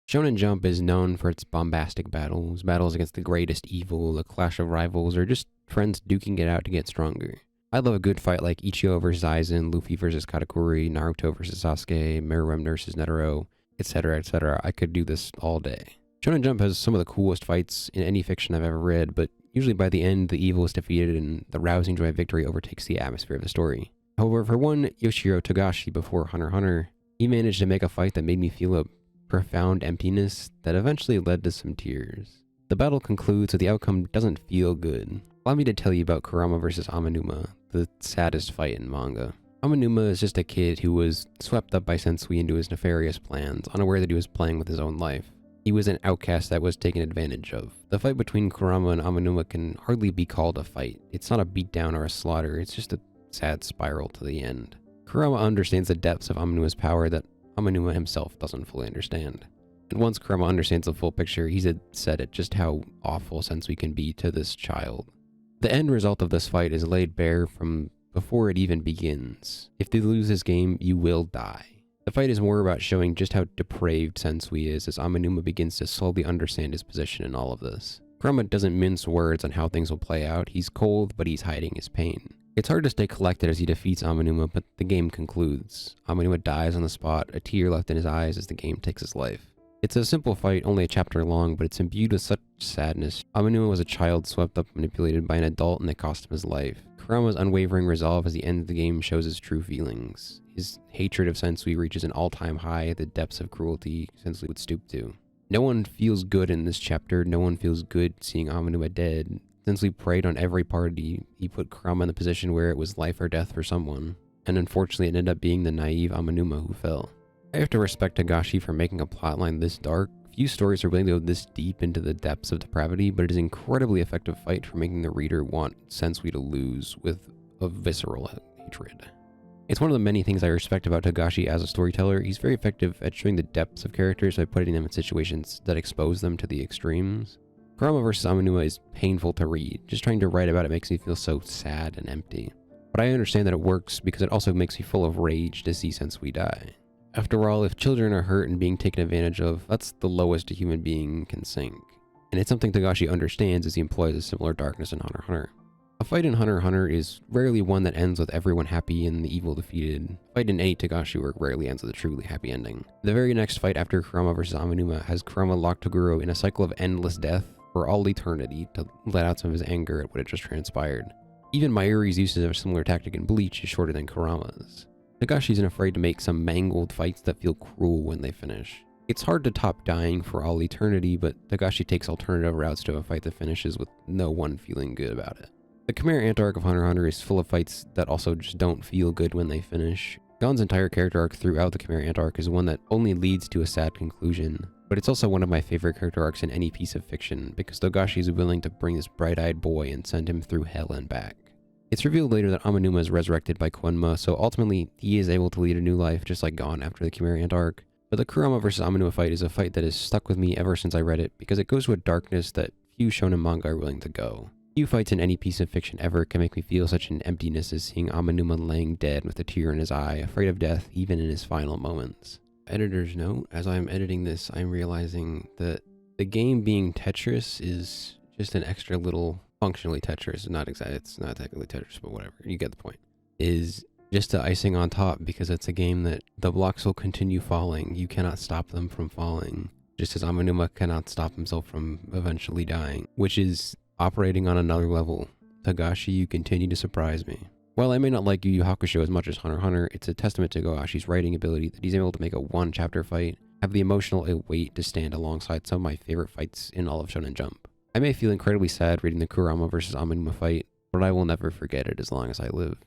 Shonen Jump is known for its bombastic battles, battles against the greatest evil, a clash of rivals, or just friends duking it out to get stronger. I love a good fight like Ichigo vs Aizen, Luffy vs Katakuri, Naruto vs Sasuke, Meruem vs Netero, etc., etc. I could do this all day. Shonen Jump has some of the coolest fights in any fiction I've ever read, but usually by the end, the evil is defeated and the rousing joy of victory overtakes the atmosphere of the story. However, for one Yoshiro Togashi before Hunter x Hunter, he managed to make a fight that made me feel a profound emptiness that eventually led to some tears. The battle concludes, so the outcome doesn't feel good. Allow me to tell you about Kurama vs Amanuma, the saddest fight in manga. Amanuma is just a kid who was swept up by Sensui into his nefarious plans, unaware that he was playing with his own life. He was an outcast that was taken advantage of. The fight between Kurama and Amanuma can hardly be called a fight. It's not a beatdown or a slaughter, it's just a sad spiral to the end. Kurama understands the depths of Amanuma's power that Amanuma himself doesn't fully understand. And once Kurama understands the full picture, he's set at just how awful Sensui can be to this child. The end result of this fight is laid bare from before it even begins. If they lose this game, you will die. The fight is more about showing just how depraved Sensui is as Amanuma begins to slowly understand his position in all of this. Kurama doesn't mince words on how things will play out. He's cold, but he's hiding his pain. It's hard to stay collected as he defeats Amanuma, but the game concludes. Amanuma dies on the spot, a tear left in his eyes as the game takes his life. It's a simple fight, only a chapter long, but it's imbued with such sadness. Amanuma was a child swept up and manipulated by an adult, and it cost him his life. Kurama's unwavering resolve as the end of the game shows his true feelings. His hatred of Sensui reaches an all-time high at the depths of cruelty Sensui would stoop to. No one feels good in this chapter, no one feels good seeing Amanuma dead. Sensui preyed on every party. He put Kurama in the position where it was life or death for someone, and unfortunately it ended up being the naive Amanuma who fell. I have to respect Togashi for making a plotline this dark. Few stories are willing to go this deep into the depths of depravity, but it is an incredibly effective fight for making the reader want Sensui to lose with a visceral hatred. It's one of the many things I respect about Togashi as a storyteller. He's very effective at showing the depths of characters by putting them in situations that expose them to the extremes. Kurama vs Amanuma is painful to read. Just trying to write about it makes me feel so sad and empty. But I understand that it works because it also makes me full of rage to see Sensui die. After all, if children are hurt and being taken advantage of, that's the lowest a human being can sink. And it's something Togashi understands as he employs a similar darkness in Hunter x Hunter. A fight in Hunter x Hunter is rarely one that ends with everyone happy and the evil defeated. A fight in any Togashi work rarely ends with a truly happy ending. The very next fight after Kurama vs Amanuma has Kurama lock Toguro in a cycle of endless death for all eternity to let out some of his anger at what had just transpired. Even Mayuri's usage of a similar tactic in Bleach is shorter than Kurama's. Togashi isn't afraid to make some mangled fights that feel cruel when they finish. It's hard to top dying for all eternity, but Togashi takes alternative routes to a fight that finishes with no one feeling good about it. The Chimera Ant arc of Hunter x Hunter is full of fights that also just don't feel good when they finish. Gon's entire character arc throughout the Chimera Ant arc is one that only leads to a sad conclusion, but it's also one of my favorite character arcs in any piece of fiction because Togashi is willing to bring this bright-eyed boy and send him through hell and back. It's revealed later that Amanuma is resurrected by Quenma, so ultimately he is able to lead a new life just like Gon after the Chimera Ant arc. But the Kurama vs Amanuma fight is a fight that has stuck with me ever since I read it because it goes to a darkness that few shonen manga are willing to go. Few fights in any piece of fiction ever can make me feel such an emptiness as seeing Amanuma laying dead with a tear in his eye, afraid of death even in his final moments. Editor's note, as I'm editing this, I'm realizing that the game being Tetris is just an extra little, functionally Tetris, it's not technically Tetris, but whatever, you get the point, is just the icing on top because it's a game that the blocks will continue falling. You cannot stop them from falling, just as Amanuma cannot stop himself from eventually dying, which is operating on another level. Togashi, you continue to surprise me. While I may not like Yu Yu Hakusho as much as Hunter x Hunter, it's a testament to Togashi's writing ability that he's able to make a one-chapter fight have the emotional weight to stand alongside some of my favorite fights in all of Shonen Jump. I may feel incredibly sad reading the Kurama vs Amanuma fight, but I will never forget it as long as I live.